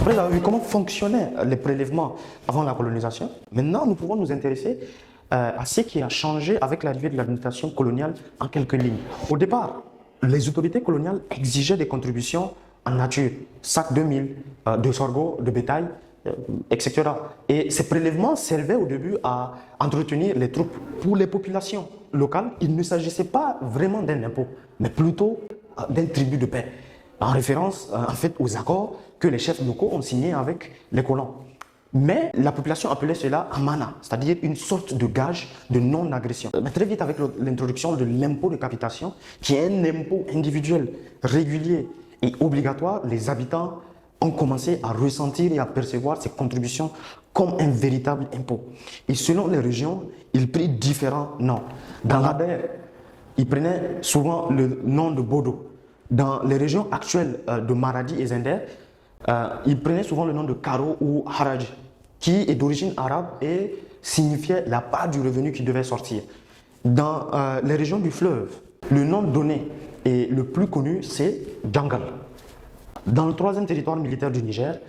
Après avoir vu comment fonctionnaient les prélèvements avant la colonisation, maintenant nous pouvons nous intéresser à ce qui a changé avec l'arrivée de l'administration coloniale en quelques lignes. Au départ, les autorités coloniales exigeaient des contributions en nature, sacs de mil, de sorgho, de bétail, etc. Et ces prélèvements servaient au début à entretenir les troupes. Pour les populations locales, il ne s'agissait pas vraiment d'un impôt, mais plutôt d'un tribut de paix, en référence en fait aux accords que les chefs locaux ont signés avec les colons. Mais la population appelait cela amana, c'est-à-dire une sorte de gage de non-agression. Mais très vite avec l'introduction de l'impôt de capitation, qui est un impôt individuel, régulier et obligatoire, les habitants ont commencé à ressentir et à percevoir ces contributions comme un véritable impôt. Et selon les régions, ils prennent différents noms. Dans l'Aber, ils prenaient souvent le nom de Bodo. Dans les régions actuelles de Maradi et Zender, ils prenaient souvent le nom de Karo ou Haraj, qui est d'origine arabe et signifiait la part du revenu qui devait sortir. Dans les régions du fleuve, le nom donné et le plus connu, c'est Dangal. Dans le troisième territoire militaire du Niger,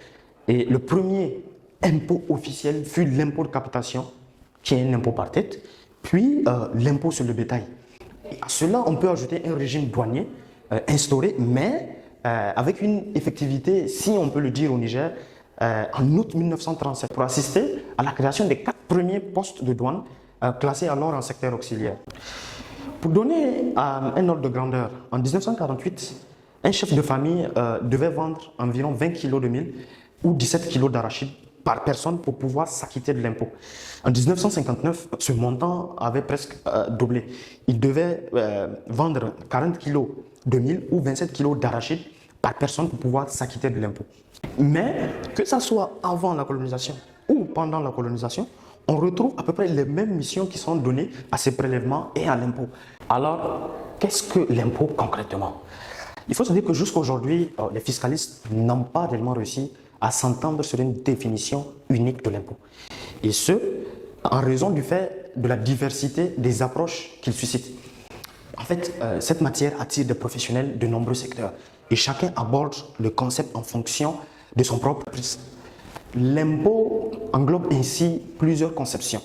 et le premier impôt officiel fut l'impôt de capitation, qui est un impôt par tête, puis l'impôt sur le bétail. Et à cela, on peut ajouter un régime douanier instauré, mais avec une effectivité, si on peut le dire au Niger, en août 1937, pour assister à la création des 4 premiers postes de douane classés alors en secteur auxiliaire. Pour donner un ordre de grandeur, en 1948, un chef de famille devait vendre environ 20 kg de mil ou 17 kg d'arachide par personne pour pouvoir s'acquitter de l'impôt. En 1959, ce montant avait presque doublé. Il devait vendre 40 kg de mil ou 27 kg d'arachide par personne pour pouvoir s'acquitter de l'impôt. Mais que ce soit avant la colonisation ou pendant la colonisation, on retrouve à peu près les mêmes missions qui sont données à ces prélèvements et à l'impôt. Alors, qu'est-ce que l'impôt concrètement? Il faut se dire que jusqu'à aujourd'hui, les fiscalistes n'ont pas tellement réussi à s'entendre sur une définition unique de l'impôt. Et ce, en raison du fait de la diversité des approches qu'il suscite. En fait, cette matière attire des professionnels de nombreux secteurs et chacun aborde le concept en fonction de son propre prisme. L'impôt englobe ainsi plusieurs conceptions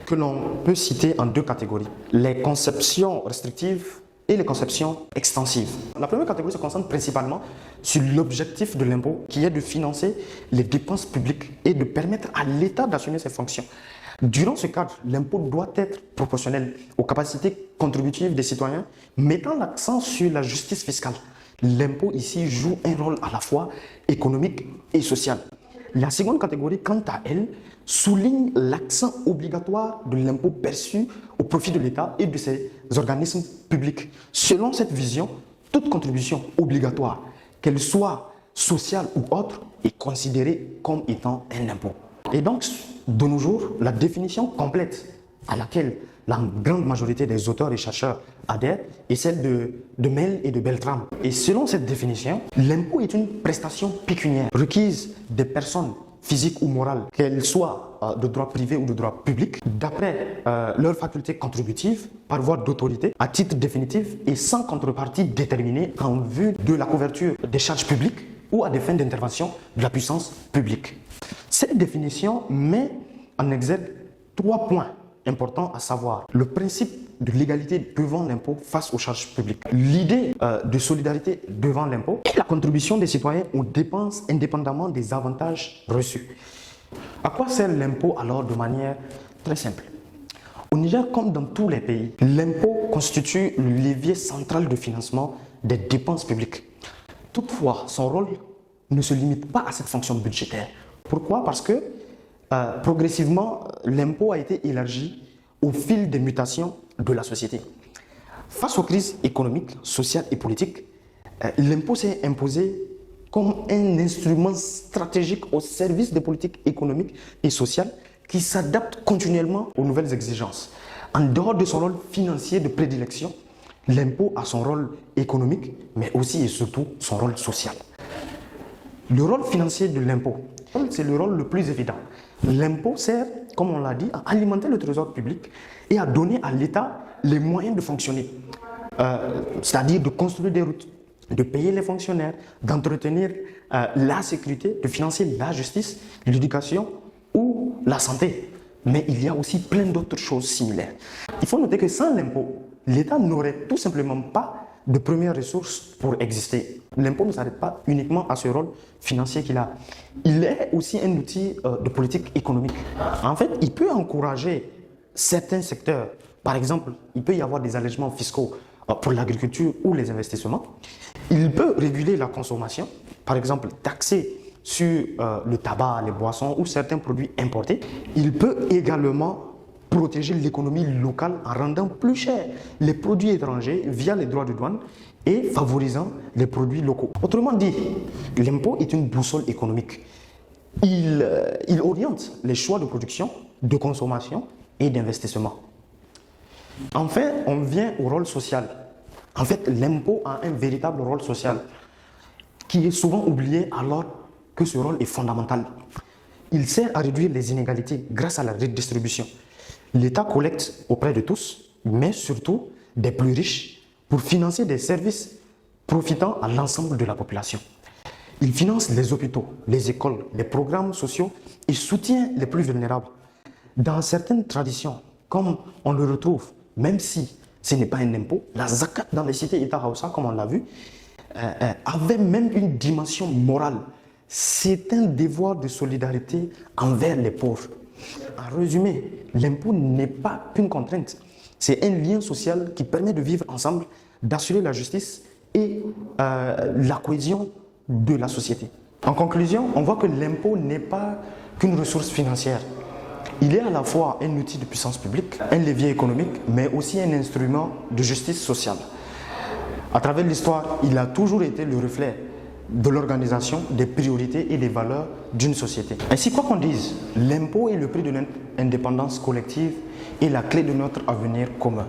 que l'on peut citer en 2 catégories. Les conceptions restrictives et les conceptions extensives. La première catégorie se concentre principalement sur l'objectif de l'impôt qui est de financer les dépenses publiques et de permettre à l'État d'assumer ses fonctions. Durant ce cadre, l'impôt doit être proportionnel aux capacités contributives des citoyens, mettant l'accent sur la justice fiscale. L'impôt ici joue un rôle à la fois économique et social. La seconde catégorie, quant à elle, souligne l'accent obligatoire de l'impôt perçu au profit de l'État et de ses organismes publics. Selon cette vision, toute contribution obligatoire, qu'elle soit sociale ou autre, est considérée comme étant un impôt. Et donc, de nos jours, la définition complète à laquelle la grande majorité des auteurs et chercheurs adhèrent est celle de Mel et de Beltram. Et selon cette définition, l'impôt est une prestation pécuniaire requise des personnes physiques ou morales, qu'elles soient de droit privé ou de droit public, d'après leurs facultés contributives, par voie d'autorité, à titre définitif et sans contrepartie déterminée en vue de la couverture des charges publiques ou à des fins d'intervention de la puissance publique. Cette définition met en exergue 3 points importants à savoir. Le principe de l'égalité devant l'impôt face aux charges publiques, l'idée de solidarité devant l'impôt et la contribution des citoyens aux dépenses indépendamment des avantages reçus. À quoi sert l'impôt alors de manière très simple? Au Niger, comme dans tous les pays, l'impôt constitue le levier central de financement des dépenses publiques. Toutefois, son rôle ne se limite pas à cette fonction budgétaire. Pourquoi? Parce que progressivement, l'impôt a été élargi au fil des mutations de la société. Face aux crises économiques, sociales et politiques, l'impôt s'est imposé comme un instrument stratégique au service des politiques économiques et sociales qui s'adaptent continuellement aux nouvelles exigences. En dehors de son rôle financier de prédilection, l'impôt a son rôle économique, mais aussi et surtout son rôle social. Le rôle financier de l'impôt, c'est le rôle le plus évident. L'impôt sert, comme on l'a dit, à alimenter le trésor public et à donner à l'État les moyens de fonctionner. C'est-à-dire de construire des routes, de payer les fonctionnaires, d'entretenir la sécurité, de financer la justice, l'éducation ou la santé. Mais il y a aussi plein d'autres choses similaires. Il faut noter que sans l'impôt, l'État n'aurait tout simplement pas de premières ressources pour exister. L'impôt ne s'arrête pas uniquement à ce rôle financier qu'il a. Il est aussi un outil de politique économique. En fait, il peut encourager certains secteurs. Par exemple, il peut y avoir des allègements fiscaux pour l'agriculture ou les investissements. Il peut réguler la consommation, par exemple taxer sur le tabac, les boissons ou certains produits importés. Il peut également protéger l'économie locale en rendant plus cher les produits étrangers via les droits de douane et favorisant les produits locaux. Autrement dit, l'impôt est une boussole économique. Il oriente les choix de production, de consommation et d'investissement. Enfin, on vient au rôle social. En fait, l'impôt a un véritable rôle social qui est souvent oublié alors que ce rôle est fondamental. Il sert à réduire les inégalités grâce à la redistribution. L'État collecte auprès de tous, mais surtout des plus riches, pour financer des services profitant à l'ensemble de la population. Il finance les hôpitaux, les écoles, les programmes sociaux et soutient les plus vulnérables. Dans certaines traditions, comme on le retrouve, même si ce n'est pas un impôt, la zakat dans les cités-États Hausa, comme on l'a vu, avait même une dimension morale. C'est un devoir de solidarité envers les pauvres. En résumé, l'impôt n'est pas qu'une contrainte, c'est un lien social qui permet de vivre ensemble, d'assurer la justice et la cohésion de la société. En conclusion, on voit que l'impôt n'est pas qu'une ressource financière. Il est à la fois un outil de puissance publique, un levier économique, mais aussi un instrument de justice sociale. À travers l'histoire, il a toujours été le reflet de l'organisation, des priorités et des valeurs d'une société. Ainsi, quoi qu'on dise, l'impôt est le prix de notre indépendance collective et la clé de notre avenir commun.